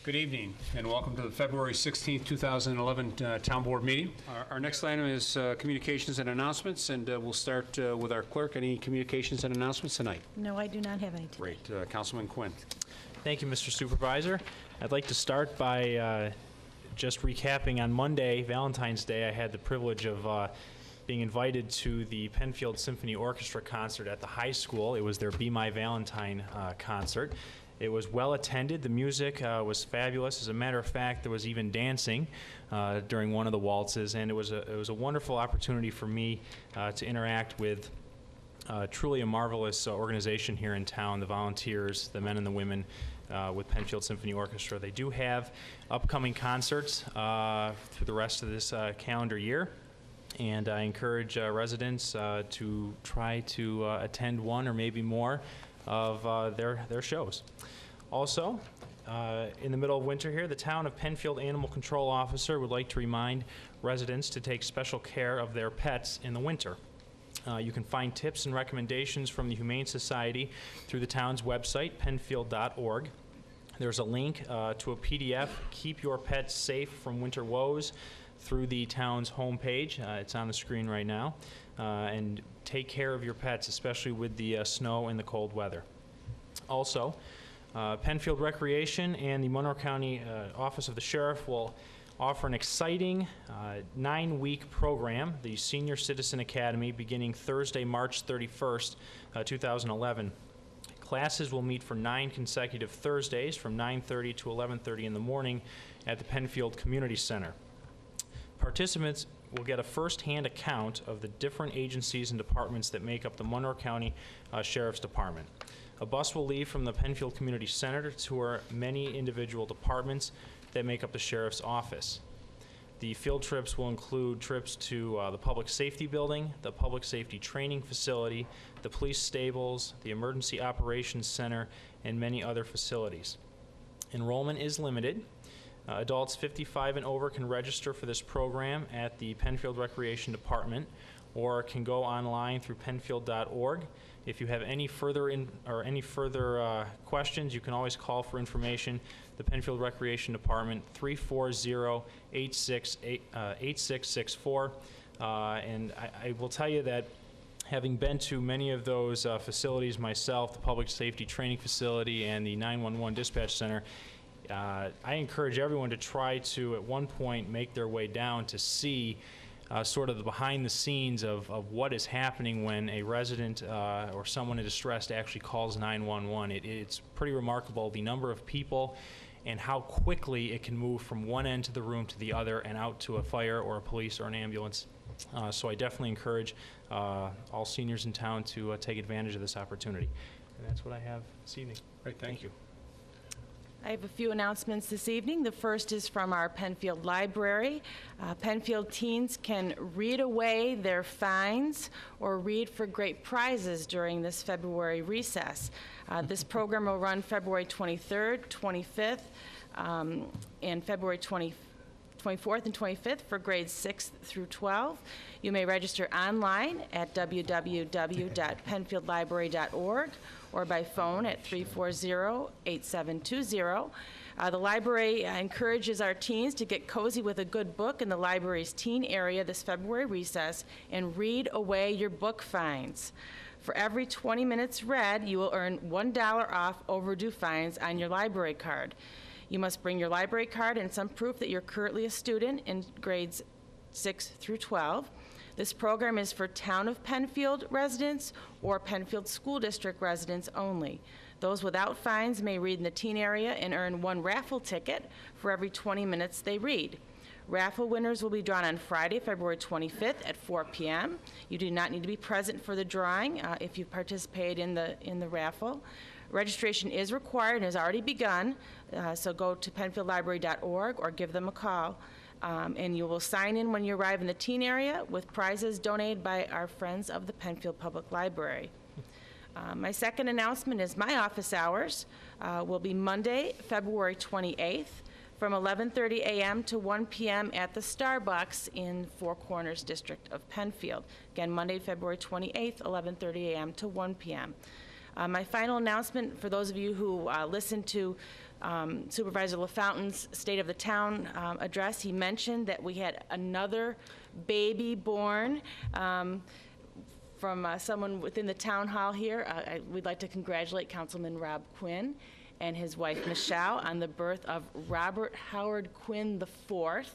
Good evening, and welcome to the February 16th, 2011 Town Board meeting. Our next item is communications and announcements, and we'll start with our clerk. Any communications and announcements tonight? No, I do not have any today. Great. Councilman Quinn. Thank you, Mr. Supervisor. I'd like to start by just recapping on Monday, Valentine's Day. I had the privilege of being invited to the Penfield Symphony Orchestra concert at the high school. It was their Be My Valentine concert. It was well attended. The music was fabulous. As a matter of fact, there was even dancing during one of the waltzes, and it was a wonderful opportunity for me to interact with truly a marvelous organization here in town, the volunteers, the men and the women with Penfield Symphony Orchestra. They do have upcoming concerts through the rest of this calendar year, and I encourage residents to try to attend one or maybe more of their shows. Also, in the middle of winter here, the Town of Penfield Animal Control Officer would like to remind residents to take special care of their pets in the winter. You can find tips and recommendations from the Humane Society through the town's website, penfield.org. There's a link to a PDF, Keep Your Pets Safe from Winter Woes, through the town's homepage. It's on the screen right now. And take care of your pets, especially with the snow and the cold weather. Also, Penfield Recreation and the Monroe County Office of the Sheriff will offer an exciting 9-week program, the Senior Citizen Academy, beginning Thursday, March 31st, 2011. Classes will meet for 9 consecutive Thursdays from 9:30 to 11:30 in the morning at the Penfield Community Center. Participants will get a first-hand account of the different agencies and departments that make up the Monroe County Sheriff's Department. A bus will leave from the Penfield Community Center to tour many individual departments that make up the Sheriff's Office. The field trips will include trips to the Public Safety Building, the Public Safety Training Facility, the Police Stables, the Emergency Operations Center, and many other facilities. Enrollment is limited. Adults 55 and over can register for this program at the Penfield Recreation Department or can go online through penfield.org. If you have any further questions, you can always call for information. The Penfield Recreation Department, 340-8664. And I will tell you that having been to many of those facilities myself, the Public Safety Training Facility and the 911 Dispatch Center, I encourage everyone to try to, at one point, make their way down to see sort of the behind the scenes of what is happening when a resident or someone in distress actually calls 911. It's pretty remarkable, the number of people and how quickly it can move from one end of the room to the other and out to a fire or a police or an ambulance. So I definitely encourage all seniors in town to take advantage of this opportunity. And that's what I have this evening. Great, thank you. I have a few announcements this evening. The first is from our Penfield Library. Penfield teens can read away their fines or read for great prizes during this February recess. This program will run February 23rd, 25th, and February 24th and 25th for grades 6 through 12. You may register online at www.penfieldlibrary.org or by phone at 340-8720. The library encourages our teens to get cozy with a good book in the library's teen area this February recess and read away your book fines. For every 20 minutes read, you will earn $1 off overdue fines on your library card. You must bring your library card and some proof that you're currently a student in grades 6 through 12. This program is for Town of Penfield residents or Penfield School District residents only. Those without fines may read in the teen area and earn 1 raffle ticket for every 20 minutes they read. Raffle winners will be drawn on Friday, February 25th at 4 p.m. You do not need to be present for the drawing if you participate in the raffle. Registration is required and has already begun, so go to penfieldlibrary.org or give them a call. And you will sign in when you arrive in the teen area with prizes donated by our friends of the Penfield Public Library. My second announcement is my office hours will be Monday, February 28th from 11:30 a.m. to 1 p.m. at the Starbucks in Four Corners District of Penfield. Again, Monday, February 28th, 11:30 a.m. to 1 p.m. My final announcement for those of you who listened to Supervisor LaFountain's State of the Town address, he mentioned that we had another baby born from someone within the town hall here. We'd like to congratulate Councilman Rob Quinn and his wife Michelle on the birth of Robert Howard Quinn IV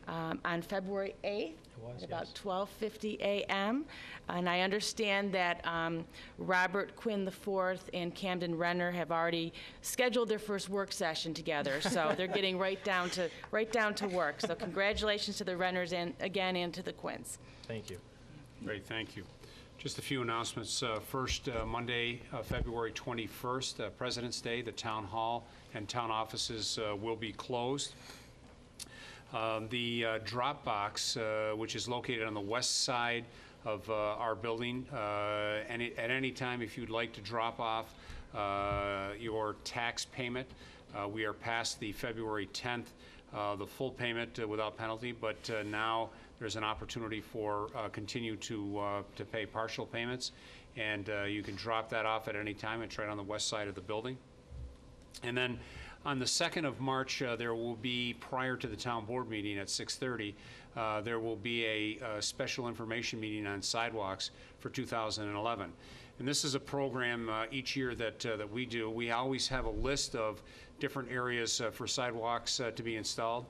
on February 8th at about 12:50 a.m. And I understand that Robert Quinn IV and Camden Renner have already scheduled their first work session together, so they're getting right down to work. So congratulations to the Renners and to the Quinns. Thank you. Great, thank you. Just a few announcements. First, Monday, February 21st, President's Day, the Town Hall and town offices will be closed. The drop box, which is located on the west side of our building, at any time if you'd like to drop off your tax payment, we are past the February 10th, the full payment without penalty, but now there's an opportunity for continue to pay partial payments, and you can drop that off at any time. It's right on the west side of the building. And then on the 2nd of March, there will be, prior to the Town Board meeting at 6:30, there will be a special information meeting on sidewalks for 2011. And this is a program each year that we do. We always have a list of different areas for sidewalks to be installed.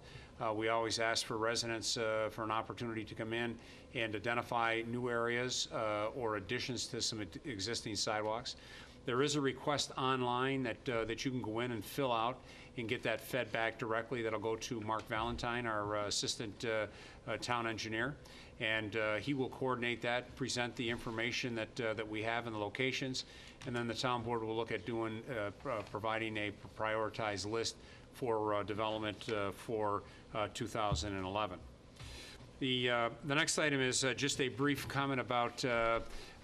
We always ask for residents for an opportunity to come in and identify new areas or additions to some existing sidewalks. There is a request online that you can go in and fill out and get that fed back directly. That'll go to Mark Valentine, our assistant town engineer, and he will coordinate that, present the information that we have in the locations, and then the town board will look at doing providing a prioritized list for development for 2011. The next item is just a brief comment about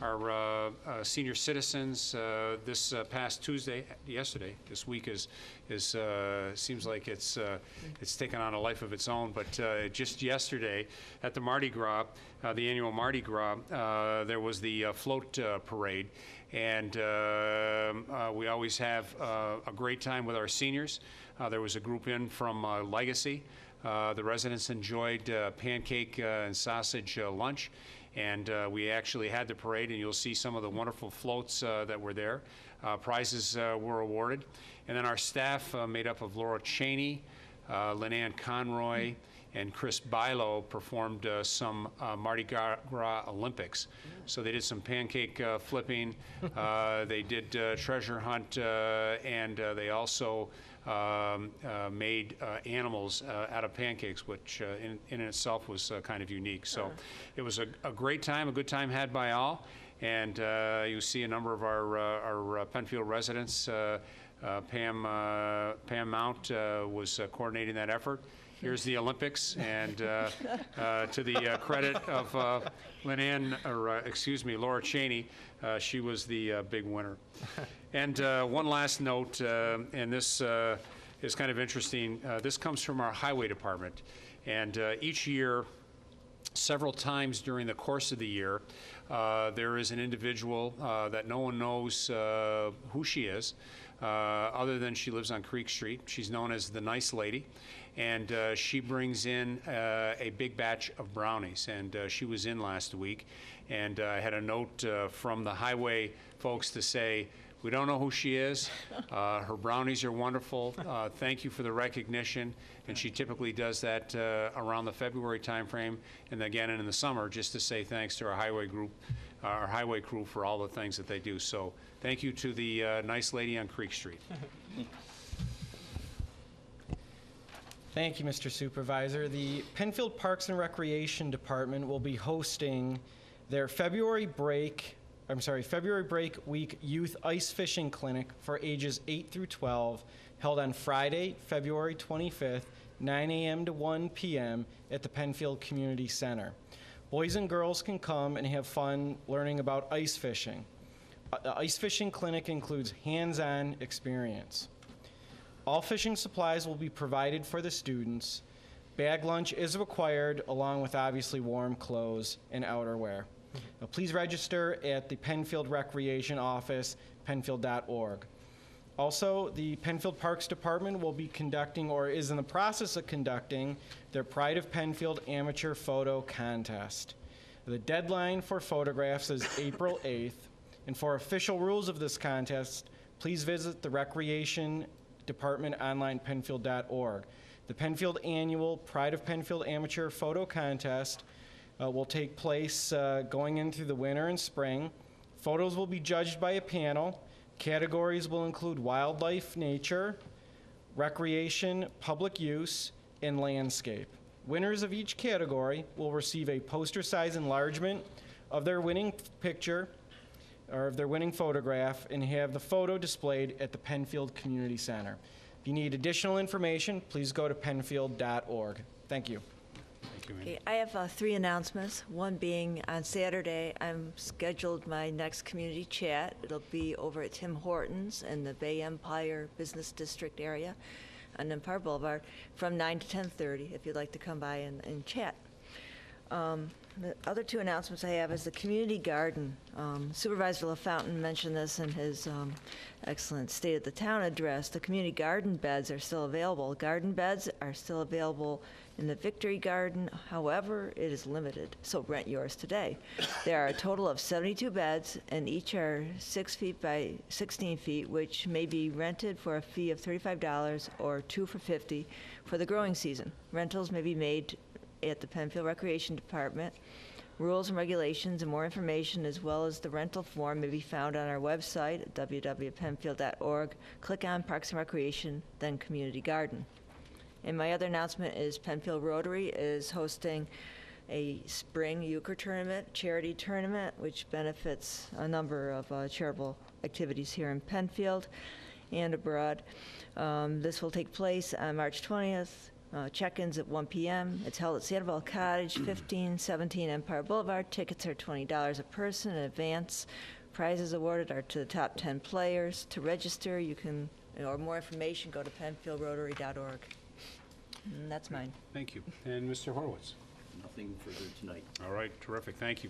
our senior citizens. This past Tuesday, yesterday, this week seems like it's taken on a life of its own. But just yesterday, at the Mardi Gras, the annual Mardi Gras, there was the float parade, and we always have a great time with our seniors. There was a group in from Legacy. The residents enjoyed pancake and sausage lunch, and we actually had the parade, and you'll see some of the wonderful floats that were there. Prizes were awarded. And then our staff, made up of Laura Cheney, Lynanne Conroy, and Chris Bilo, performed some Mardi Gras Olympics. So they did some pancake flipping, they did treasure hunt, and they also made animals out of pancakes, which in itself was kind of unique. So it was a great time, a good time had by all. And you see a number of our Penfield residents. Pam Mount was coordinating that effort. Here's the Olympics, and to the credit of Laura Cheney, she was the big winner. And one last note, and this is kind of interesting. This comes from our highway department, and each year, several times during the course of the year, there is an individual that no one knows who she is, other than she lives on Creek Street. She's known as the Nice Lady, and she brings in a big batch of brownies, and she was in last week, and I had a note from the highway folks to say, we don't know who she is. Her brownies are wonderful. Thank you for the recognition. And she typically does that around the February timeframe, and again in the summer, just to say thanks to our highway group, our highway crew, for all the things that they do. So thank you to the Nice Lady on Creek Street. Thank you, Mr. Supervisor. The Penfield Parks and Recreation Department will be hosting their February Break Week Youth Ice Fishing Clinic for ages 8 through 12, held on Friday, February 25th, 9 a.m. to 1 p.m. at the Penfield Community Center. Boys and girls can come and have fun learning about ice fishing. The ice fishing clinic includes hands-on experience. All fishing supplies will be provided for the students. Bag lunch is required, along with obviously warm clothes and outerwear. Now, please register at the Penfield Recreation Office, penfield.org. Also, the Penfield Parks Department will be conducting, or is in the process of conducting, their Pride of Penfield Amateur Photo Contest. The deadline for photographs is April 8th, and for official rules of this contest, please visit the Recreation Department online, penfield.org. The Penfield Annual Pride of Penfield Amateur Photo Contest will take place going into the winter and spring. Photos will be judged by a panel. Categories will include wildlife, nature, recreation, public use, and landscape. Winners of each category will receive a poster-size enlargement of their winning picture or of their winning photograph and have the photo displayed at the Penfield Community Center. If you need additional information, please go to penfield.org. Thank you. Thank you, Amy. Okay, I have 3 announcements. One being on Saturday, I'm scheduled my next community chat. It'll be over at Tim Hortons in the Bay Empire Business District area on Empire Boulevard from 9 to 10:30 if you'd like to come by and chat. The other 2 announcements I have is the community garden. Supervisor LaFountain mentioned this in his excellent State of the Town address. The community garden beds are still available. Garden beds are still available in the Victory Garden. However, it is limited, so rent yours today. There are a total of 72 beds, and each are 6 feet by 16 feet, which may be rented for a fee of $35 or 2 for $50 for the growing season. Rentals may be made at the Penfield Recreation Department. Rules and regulations and more information, as well as the rental form, may be found on our website at www.penfield.org. Click on Parks and Recreation, then Community Garden. And my other announcement is Penfield Rotary is hosting a spring euchre tournament, charity tournament, which benefits a number of charitable activities here in Penfield and abroad. This will take place on March 20th. Check-ins at 1 p.m. It's held at Sandoval Cottage, 1517 Empire Boulevard. Tickets are $20 a person in advance. Prizes awarded are to the top 10 players. To register, you can, or more information, go to penfieldrotary.org. And that's mine. Thank you. And Mr. Horowitz? Nothing further tonight. All right, terrific, thank you.